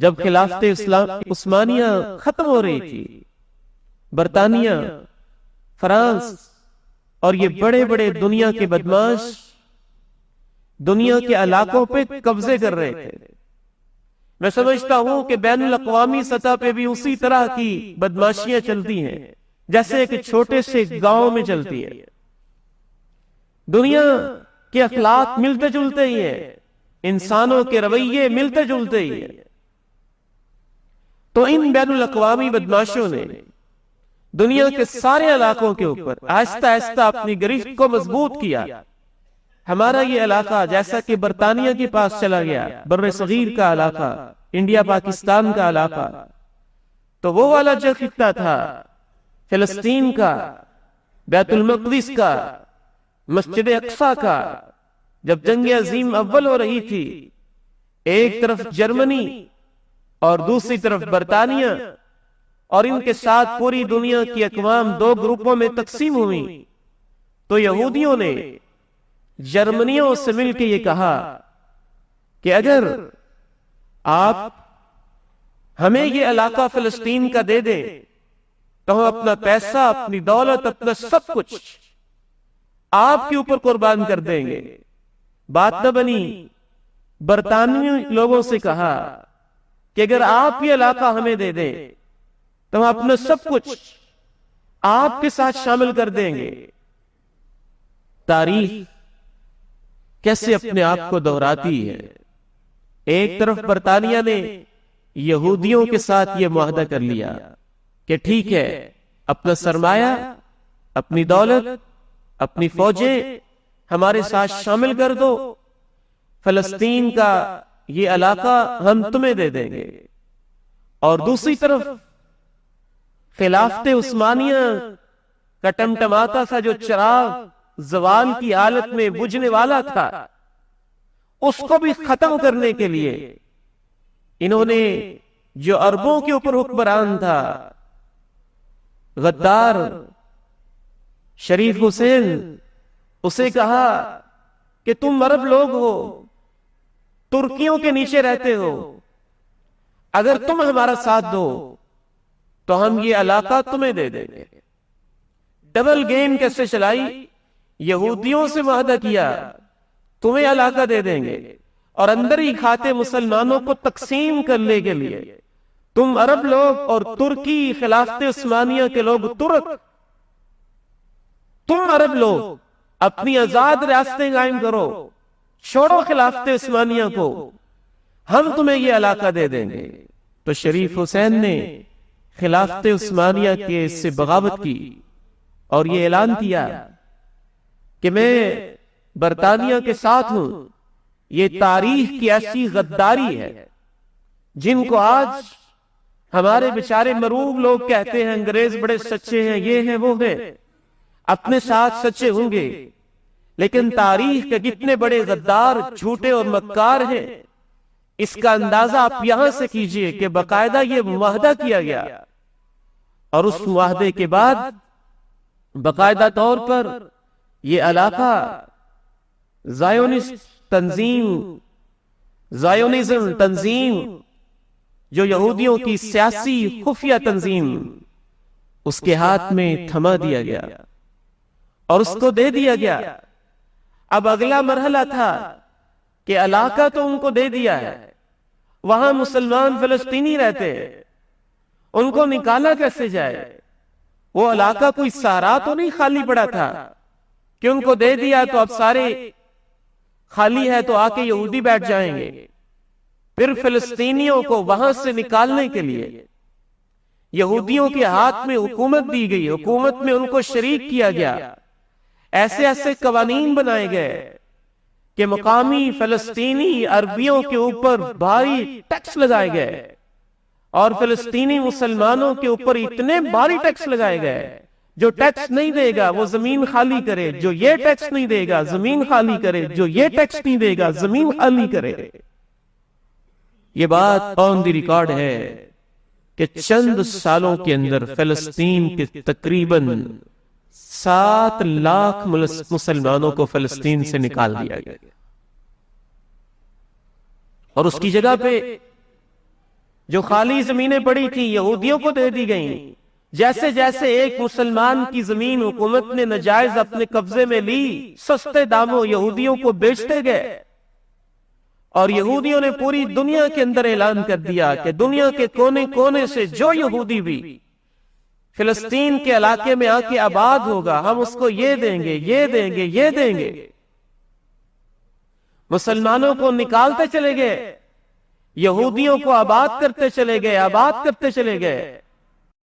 جب خلافت عثمانیہ ختم ہو رہی تھی، برطانیہ، فرانس اور یہ بڑے بڑے دنیا کے بدماش دنیا کے علاقوں پہ قبضے کر رہے تھے، میں سمجھتا ہوں کہ بین الاقوامی سطح پہ بھی اسی طرح کی بدماشیاں چلتی ہیں جیسے ایک چھوٹے سے گاؤں میں چلتی ہیں۔ دنیا کے اخلاق ملتے جلتے ہی ہیں، انسانوں کے رویے ملتے جلتے ہی ہیں، تو ان بین الاقوامی بدماشوں نے دنیا کے سارے علاقوں کے اوپر آہستہ آہستہ اپنی گرفت کو مضبوط کیا۔ ہمارا یہ علاقہ جیسا کہ برطانیہ کے پاس چلا گیا، بر صغیر کا علاقہ، انڈیا پاکستان کا علاقہ، تو وہ والا جو خطہ تھا فلسطین کا، بیت المقدس کا، مسجد اقصی کا، جب جنگ عظیم اول ہو رہی تھی، ایک طرف جرمنی اور دوسری طرف برطانیہ، اور ان کے ساتھ پوری دنیا کی اقوام دو گروپوں میں تقسیم ہوئی، تو یہودیوں نے جرمنیوں سے مل کے یہ کہا کہ اگر آپ ہمیں یہ علاقہ فلسطین کا دے دیں تو ہم اپنا پیسہ، اپنی دولت، اپنا سب کچھ آپ کے اوپر قربان کر دیں گے۔ بات نہ بنی، برطانوی لوگوں سے کہا کہ اگر آپ یہ علاقہ ہمیں دے دیں تو ہم اپنا سب کچھ آپ کے ساتھ شامل کر دیں گے۔ تاریخ کیسے اپنے آپ کو دہراتی ہے۔ ایک طرف برطانیہ نے یہودیوں کے ساتھ یہ معاہدہ کر لیا کہ ٹھیک ہے، اپنا سرمایہ، اپنی دولت، اپنی فوجیں ہمارے ساتھ شامل کر دو، فلسطین کا یہ علاقہ ہم تمہیں دے دیں گے۔ اور دوسری طرف خلافت عثمانیہ کا ٹمٹماتا سا جو چراغ زوال کی حالت میں بجھنے والا تھا، اس کو بھی ختم کرنے کے لیے انہوں نے جو عربوں کے اوپر حکمران تھا، غدار شریف حسین، اسے کہا کہ تم عرب لوگ ہو، ترکیوں کے نیچے رہتے ہو، اگر تم ہمارا ساتھ دو تو ہم یہ علاقہ تمہیں دے دیں گے۔ ڈبل گیم کیسے چلائی؟ یہودیوں سے معاہدہ کیا تمہیں علاقہ دے دیں گے، اور اندر ہی کھاتے مسلمانوں کو تقسیم کرنے کے لیے تم عرب لوگ اور ترکی خلافت عثمانیہ کے لوگ، تم عرب لوگ اپنی آزاد ریاستیں قائم کرو، چھوڑو خلافت عثمانیہ کو، ہم تمہیں یہ علاقہ دے دیں گے۔ تو شریف حسین نے خلافت عثمانیہ کے سے بغاوت کی اور یہ اعلان کیا کہ میں برطانیہ کے ساتھ ہوں۔ یہ تاریخ کی ایسی غداری ہے جن کو آج ہمارے بیچارے مروب لوگ کہتے ہیں انگریز بڑے سچے ہیں، یہ ہیں وہ ہیں، اپنے ساتھ سچے ہوں گے، لیکن تاریخ کے کتنے بڑے غدار، جھوٹے اور مکار ہیں، اس کا اندازہ آپ یہاں سے کیجئے کہ باقاعدہ یہ معاہدہ کیا گیا، اور اس معاہدے کے بعد باقاعدہ طور پر یہ علاقہ زائونزم تنظیم، جو یہودیوں کی سیاسی خفیہ تنظیم، اس کے ہاتھ میں تھما دیا گیا اور اس کو دے دیا گیا۔ اب اگلا مرحلہ تھا کہ علاقہ تو ان کو دے دیا ہے، وہاں مسلمان فلسطینی رہتے ہیں، ان کو نکالا کیسے جائے؟ وہ علاقہ کوئی صحرا تو نہیں خالی پڑا تھا کہ ان کو دے دیا تو اب سارے خالی ہے تو آ کے یہودی بیٹھ جائیں گے۔ پھر فلسطینیوں کو وہاں سے نکالنے کے لیے یہودیوں کے ہاتھ میں حکومت دی گئی، حکومت میں ان کو شریک کیا گیا، ایسے ایسے قوانین بنائے گئے کہ مقامی فلسطینی عربیوں کے اوپر بھاری ٹیکس لگائے گئے، اور فلسطینی مسلمانوں کے اوپر اتنے بھاری ٹیکس لگائے گئے، جو ٹیکس نہیں دے گا وہ زمین خالی کرے، جو یہ ٹیکس نہیں دے گا زمین خالی کرے، جو یہ ٹیکس نہیں دے گا زمین خالی کرے۔ یہ بات آن دی ریکارڈ ہے کہ چند سالوں کے اندر فلسطین کے تقریباً 7 لاکھ مسلمانوں کو فلسطین سے نکال دیا گیا، اور اس کی جگہ پہ جو خالی زمینیں پڑی تھی یہودیوں کو دے دی گئیں۔ جیسے جیسے ایک مسلمان کی زمین حکومت نے ناجائز اپنے قبضے میں لی، سستے داموں یہودیوں کو بیچتے گئے، اور یہودیوں نے پوری دنیا کے اندر اعلان کر دیا کہ دنیا کے کونے کونے سے جو یہودی بھی فلسطین کے علاقے میں آ کے آباد ہوگا، ہم اس کو یہ دیں گے، یہ دیں گے، یہ دیں گے۔ مسلمانوں کو نکالتے چلے گئے، یہودیوں کو آباد کرتے چلے گئے، آباد کرتے چلے گئے۔